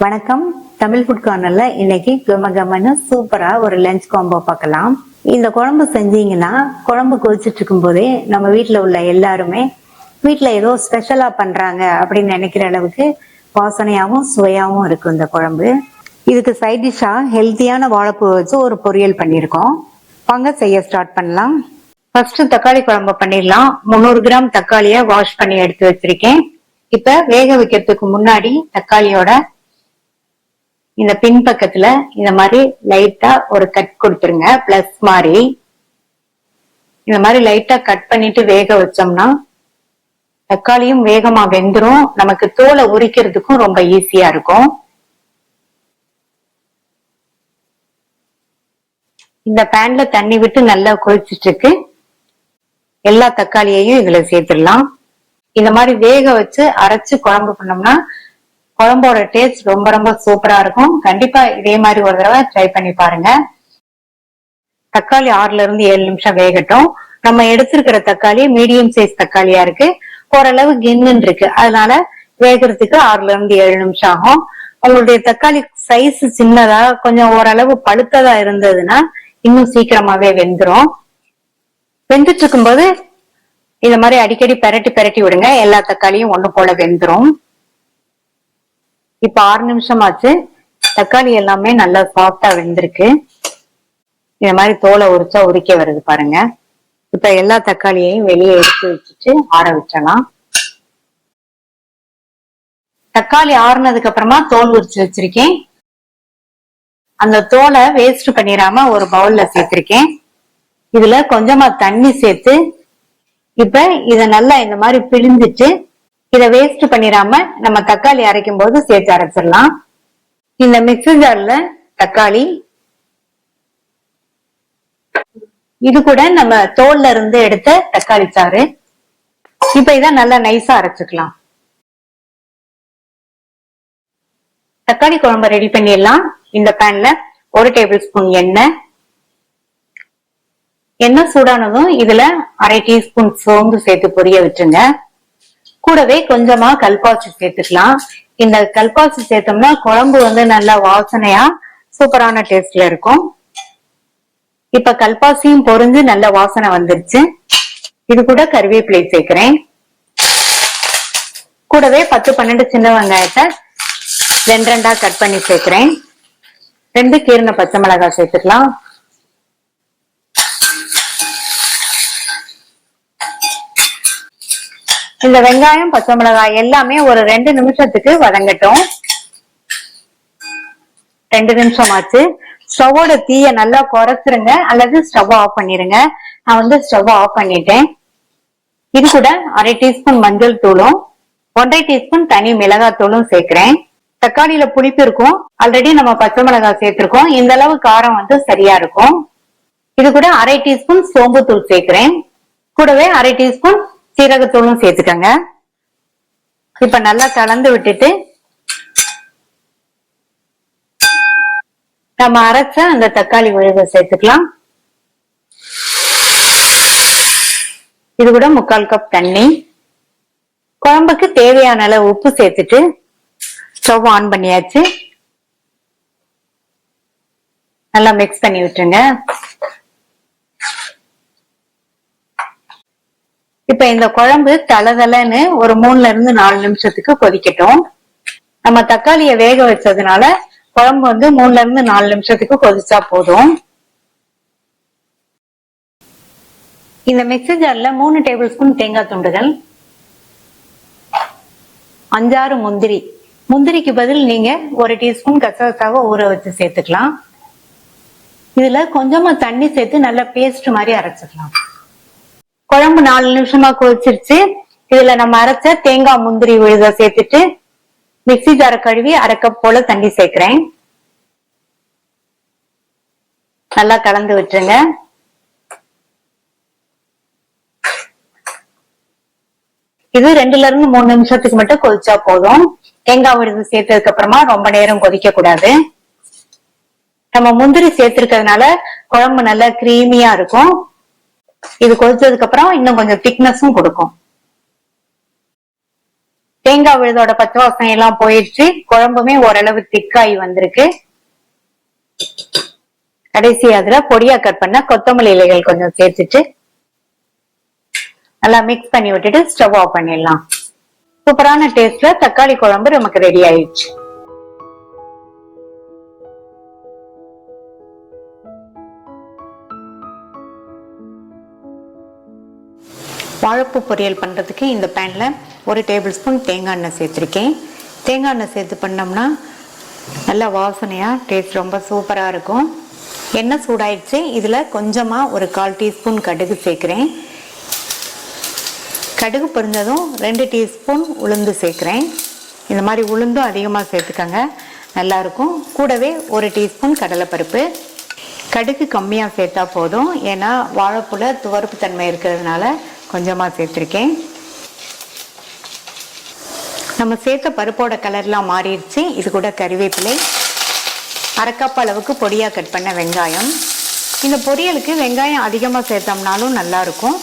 வணக்கம். தமிழ் ஃபுட் கார்னர்ல இன்னைக்கு கமகமன்னு சூப்பரா ஒரு லஞ்ச் காம்போ பார்க்கலாம். இந்த குழம்பு செஞ்சீங்கன்னா குழம்பு கொதிச்சுட்டு இருக்கும் போதே நம்ம வீட்டுல உள்ள எல்லாருமே வீட்டுல ஏதோ ஸ்பெஷலா பண்றாங்க அப்படின்னு நினைக்கிற அளவுக்கு வாசனையாவும் சுவையாவும் இருக்கும் இந்த குழம்பு. இதுக்கு சைட் டிஷ்ஷா ஹெல்த்தியான வாழைப்பூ வச்சு ஒரு பொரியல் பண்ணிருக்கோம். வாங்க செய்ய ஸ்டார்ட் பண்ணலாம். ஃபர்ஸ்ட் தக்காளி குழம்பு பண்ணிடலாம். 300 கிராம் தக்காளிய வாஷ் பண்ணி எடுத்து வச்சிருக்கேன். இப்ப வேக வைக்கிறதுக்கு முன்னாடி தக்காளியோட இந்த பின்பக்கத்துல இந்த மாதிரி லைட்டா ஒரு கட் கொடுத்துருங்க. பிளஸ் மாதிரி இந்த மாதிரி லைட்டா கட் பண்ணிட்டு வேக வச்சோம்னா தக்காளியும் வேகமா வெந்துரும். நமக்கு தோலை உரிக்கிறதுக்கும் ரொம்ப ஈஸியா இருக்கும். இந்த பேன்ல தண்ணி விட்டு நல்லா கொதிச்சுட்டு இருக்கு. எல்லா தக்காளியையும் இதுல சேர்த்துடலாம். இந்த மாதிரி வேக வச்சு அரைச்சு குழம்பு பண்ணோம்னா குழம்போட டேஸ்ட் ரொம்ப ரொம்ப சூப்பரா இருக்கும். கண்டிப்பா இதே மாதிரி ஒரு தடவை ட்ரை பண்ணி பாருங்க. தக்காளி 6 இருந்து 7 நிமிஷம் வேகட்டும். நம்ம எடுத்திருக்கிற தக்காளி மீடியம் சைஸ் தக்காளியா இருக்கு, ஓரளவு கின்னு இருக்கு. அதனால வேகிறதுக்கு 6 இருந்து 7 நிமிஷம் ஆகும். உங்களுடைய தக்காளி சைஸ் சின்னதா கொஞ்சம் ஓரளவு பழுத்ததா இருந்ததுன்னா இன்னும் சீக்கிரமாவே வெந்துரும். வெந்துட்டு இருக்கும்போது இந்த மாதிரி அடிக்கடி பெரட்டி விடுங்க. எல்லா தக்காளியும் ஒண்ணு போல வெந்துரும். இப்ப 6 நிமிஷம் ஆச்சு. தக்காளி எல்லாமே நல்லா சாஃப்டா வெந்திருக்கு. இந்த மாதிரி தோலை உரிச்சா உரிக்க வருது பாருங்க. இப்ப எல்லா தக்காளியையும் வெளியே எடுத்து வச்சுட்டு ஆற வச்சலாம். தக்காளி ஆறுனதுக்கு அப்புறமா தோல் உரிச்சு வச்சிருக்கேன். அந்த தோலை வேஸ்ட் பண்ணிடாம ஒரு பவுல்ல சேர்த்திருக்கேன். இதுல கொஞ்சமா தண்ணி சேர்த்து இப்ப இத நல்லா இந்த மாதிரி பிழிஞ்சிட்டு இத வேஸ்ட் பண்ணிடாம நம்ம தக்காளி அரைக்கும் போது சேர்த்து அரைச்சிடலாம். இந்த மிக்ஸி ஜார்ல தக்காளி, இது கூட நம்ம தோல்ல இருந்து எடுத்த தக்காளி சாறு. இப்ப இத நல்லா நைஸா அரைச்சுக்கலாம். தக்காளி குழம்பு ரெடி பண்ணிடலாம். இந்த பேன்ல 1 டேபிள் ஸ்பூன் எண்ணெய் சூடானதும் இதுல 1/2 டீஸ்பூன் சோம்பு சேர்த்து பொரிய விட்டுருங்க. கூடவே கொஞ்சமா கல்பாசி சேர்த்துக்கலாம். இந்த கல்பாசி சேர்த்தோம்னா குழம்பு நல்லா வாசனையா சூப்பரான டேஸ்ட்ல இருக்கும். இப்ப கல்பாசியும் பொரிஞ்சு நல்ல வாசனை வந்துருச்சு. இது கூட கருவேப்பிலை சேர்க்கிறேன். கூடவே 10-12 சின்ன வெங்காயத்தை 2 கட் பண்ணி சேர்க்கிறேன். 2 கீறின பச்சை மிளகாய் சேர்த்துக்கலாம். இந்த வெங்காயம் பச்சை மிளகாய் எல்லாமே ஒரு 2 நிமிஷத்துக்கு வதங்கட்டும். 2 நிமிஷம் ஆச்சு. ஸ்டவோட தீய நல்லா குறைச்சிருங்க அல்லது ஸ்டவ் ஆஃப் பண்ணிருங்க. நான் ஸ்டவ் ஆஃப் பண்ணிட்டேன். இது கூட 1/2 டீஸ்பூன் மஞ்சள் தூளும் 1/2 டீஸ்பூன் தனி மிளகாய் தூளும் சேர்க்கிறேன். தக்காளியில புளிப்பு இருக்கும். ஆல்ரெடி நம்ம பச்சை மிளகாய் சேர்த்திருக்கோம். இந்த அளவு காரம் சரியா இருக்கும். இது கூட 1/2 டீஸ்பூன் சோம்பு தூள் சேர்க்கிறேன். கூடவே 1/2 டீஸ்பூன் சீரகத்தூளும் சேர்த்துக்கங்க. இப்ப நல்லா கலந்து விட்டுட்டு நம்ம அரைச்ச அந்த தக்காளி விழுத சேர்த்துக்கலாம். இது கூட 1/4 கப் தண்ணி. குழம்புக்கு தேவையான அளவு உப்பு சேர்த்துட்டு ஸ்டவ் ஆன் பண்ணியாச்சு. நல்லா மிக்ஸ் பண்ணி விட்டுருங்க. இப்ப இந்த குழம்பு தளதளன்னு ஒரு 3 இருந்து 4 நிமிஷத்துக்கு கொதிக்கட்டும். நம்ம தக்காளியை வேக வச்சதுனால குழம்பு 3 இருந்து 4 நிமிஷத்துக்கு கொதிச்சா போதும். இந்த மிக்ஸி ஜார்ல 3 டேபிள் ஸ்பூன் தேங்காய் துண்டுகள், 5-6 முந்திரிக்கு பதில் நீங்க 1 டீஸ்பூன் கசகசாவை ஊற வச்சு சேர்த்துக்கலாம். இதுல கொஞ்சமா தண்ணி சேர்த்து நல்லா பேஸ்ட் மாதிரி அரைச்சுக்கலாம். குழம்பு 4 நிமிஷமா கொதிச்சிருச்சு. இதுல நம்ம அரைச்ச தேங்காய் முந்திரி விழுத சேர்த்துட்டு மிக்ஸி ஜார கழுவி 1/2 கப் போல தண்ணி சேர்க்கிறேன். நல்லா கலந்து விட்டுருங்க. இது 2 இருந்து 3 நிமிஷத்துக்கு மட்டும் கொதிச்சா போதும். தேங்காய் விழுது சேர்த்ததுக்கு அப்புறமா ரொம்ப நேரம் கொதிக்க கூடாது. நம்ம முந்திரி சேர்த்திருக்கிறதுனால குழம்பு நல்லா கிரீமியா இருக்கும். இது கொதிச்சதுக்கு அப்புறம் இன்னும் கொஞ்சம் திக்னஸும் கொடுக்கும். தேங்காய் விழுதோட பச்சை வாசனை எல்லாம் போயிடுச்சு. குழம்புமே ஓரளவு திக்காய் வந்திருக்கு. கடைசி அதுல பொடியா கட் பண்ண கொத்தமல்லி இலைகள் கொஞ்சம் சேர்த்துட்டு நல்லா மிக்ஸ் பண்ணி விட்டுட்டு ஸ்டவ் ஆஃப் பண்ணிடலாம். சூப்பரான டேஸ்ட்ல தக்காளி குழம்பு நமக்கு ரெடி ஆயிடுச்சு. வாழைப்பூ பொரியல் பண்றதுக்கு இந்த பேன்ல 1 டேபிள் ஸ்பூன் தேங்காய் எண்ணெய் சேர்த்திருக்கேன். தேங்காய் எண்ணெய் சேர்த்து பண்ணோம்னா நல்லா வாசனையா டேஸ்ட் ரொம்ப சூப்பரா இருக்கும். எண்ணெய் சூடாயிடுச்சு. இதுல கொஞ்சமா ஒரு 1/4 டீஸ்பூன் கடுகு சேர்க்கிறேன். கடுகு பொரிஞ்சதும் 2 டீஸ்பூன் உளுந்து சேர்க்கிறேன். இந்த மாதிரி உளுந்தும் அதிகமாக சேர்த்துக்கங்க, நல்லா இருக்கும். கூடவே 1 டீஸ்பூன் கடலைப்பருப்பு. கடுகு கம்மியாக சேர்த்தா போதும், ஏன்னா வாழைப்பூல துவர்ப்பு தன்மை இருக்கிறதுனால கொஞ்சமாக சேர்த்துருக்கேன். நம்ம சேர்த்த பருப்போட கலர்லாம் மாறிடுச்சு. இது கூட கறிவேப்பிலை, 1/2 கப் அளவுக்கு பொடியாக கட் பண்ண வெங்காயம். இந்த பொரியலுக்கு வெங்காயம் அதிகமாக சேர்த்தோம்னாலும் நல்லா இருக்கும்.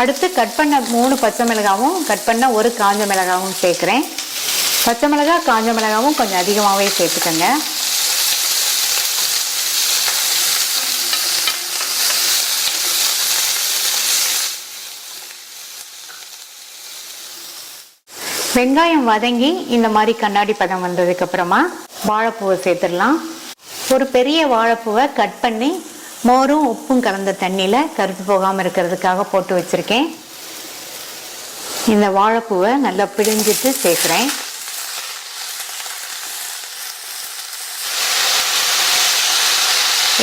அடுத்து கட் பண்ண 3 பச்சை மிளகாவும் கட் பண்ண 1 காஞ்ச மிளகாவும் சேர்க்கிறேன். பச்சை மிளகாய் காஞ்ச மிளகாவும் கொஞ்சம் அதிகமாகவே சேர்த்துக்கங்க. வெங்காயம் வதங்கி இந்த மாதிரி கண்ணாடி பதம் வந்ததுக்கு அப்புறமா வாழைப்பூவை சேர்த்துடலாம். ஒரு பெரிய வாழைப்பூவை கட் பண்ணி மோரும் உப்பும் கலந்த தண்ணியில கருத்து போகாம இருக்கிறதுக்காக போட்டு வச்சிருக்கேன். இந்த வாழைப்பூவை நல்லா பிழிஞ்சிட்டு சேர்க்கிறேன்.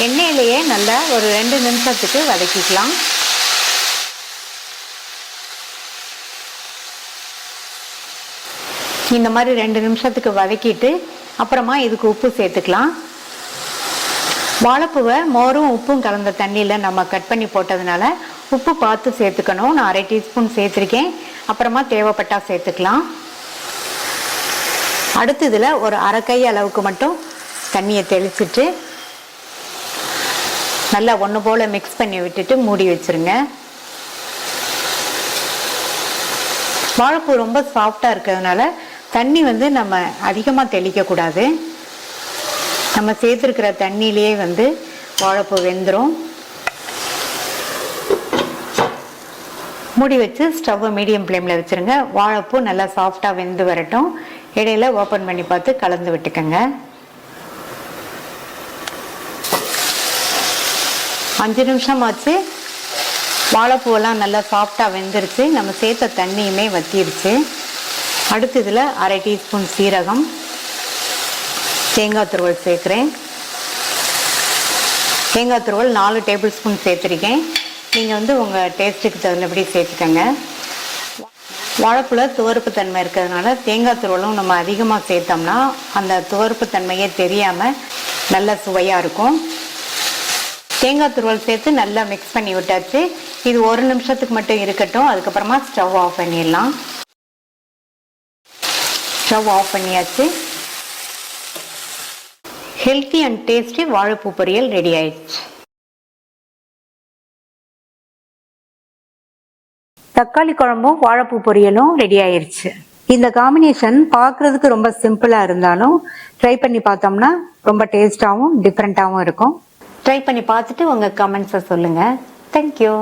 எண்ணெயிலேயே நல்லா ஒரு 2 நிமிஷத்துக்கு வதக்கிக்கலாம். இந்த மாதிரி 2 நிமிஷத்துக்கு வதக்கிட்டு அப்புறமா இதுக்கு உப்பு சேர்த்துக்கலாம். வாழைப்பூவை மோரும் உப்பும் கலந்த தண்ணியில நம்ம கட் பண்ணி போட்டதுனால உப்பு பார்த்து சேர்த்துக்கணும். நான் 1/2 டீஸ்பூன் சேர்த்துருக்கேன். அப்புறமா தேவைப்பட்டா சேர்த்துக்கலாம். அடுத்து இதுல ஒரு 1/2 கை அளவுக்கு மட்டும் தண்ணியை தெளிச்சிட்டு நல்லா ஒன்று போல மிக்ஸ் பண்ணி விட்டுட்டு மூடி வச்சிருங்க. வாழைப்பூ ரொம்ப சாஃப்டா இருக்கிறதுனால தண்ணி நம்ம அதிகமாக தெளிக்க கூடாது. நம்ம சேர்த்துருக்கிற தண்ணியிலேயே வாழைப்பூ வெந்துடும். மூடி வச்சு ஸ்டவ்வை மீடியம் ஃப்ளேமில் வச்சுருங்க. வாழைப்பூ நல்லா சாஃப்டாக வெந்து வரட்டும். இடையில ஓப்பன் பண்ணி பார்த்து கலந்து விட்டுக்கங்க. 5 நிமிஷம் ஆச்சு. வாழைப்பூவெல்லாம் நல்லா சாஃப்டாக வெந்துருச்சு. நம்ம சேர்த்த தண்ணியுமே வத்திருச்சு. அடுத்து இதில் 1/2 டீஸ்பூன் சீரகம், தேங்காய் துருவல் சேர்க்குறேன். தேங்காய் துருவல் 4 டேபிள் ஸ்பூன் சேர்த்துருக்கேன். நீங்கள் உங்கள் டேஸ்ட்டுக்கு தகுந்தபடி சேர்த்துக்கங்க. வாழைப்பூல துவர்ப்பு தன்மை இருக்கிறதுனால தேங்காய் துருவலும் நம்ம அதிகமாக சேர்த்தோம்னா அந்த துவர்ப்பு தன்மையே தெரியாமல் நல்ல சுவையாக இருக்கும். தேங்காய் துருவல் சேர்த்து நல்லா மிக்ஸ் பண்ணி விட்டாச்சு. இது 1 நிமிஷத்துக்கு மட்டும் இருக்கட்டும். அதுக்கப்புறமா ஸ்டவ் ஆஃப் பண்ணிடலாம். ஸ்டவ் ஆஃப் பண்ணியாச்சு. ஹெல்த்தி அண்ட் டேஸ்டி வாழைப்பூ பொரியல் ரெடி ஆயிடுச்சு. தக்காளி குழம்பும் வாழைப்பூ பொரியலும் ரெடி ஆயிடுச்சு. இந்த காம்பினேஷன் பார்க்கறதுக்கு ரொம்ப சிம்பிளா இருந்தாலும் ட்ரை பண்ணி பார்த்தோம்னா ரொம்ப டேஸ்டாகவும் டிஃப்ரெண்டாகவும் இருக்கும். ட்ரை பண்ணி பார்த்துட்டு உங்க கமெண்ட்ஸை சொல்லுங்க. தேங்க்யூ.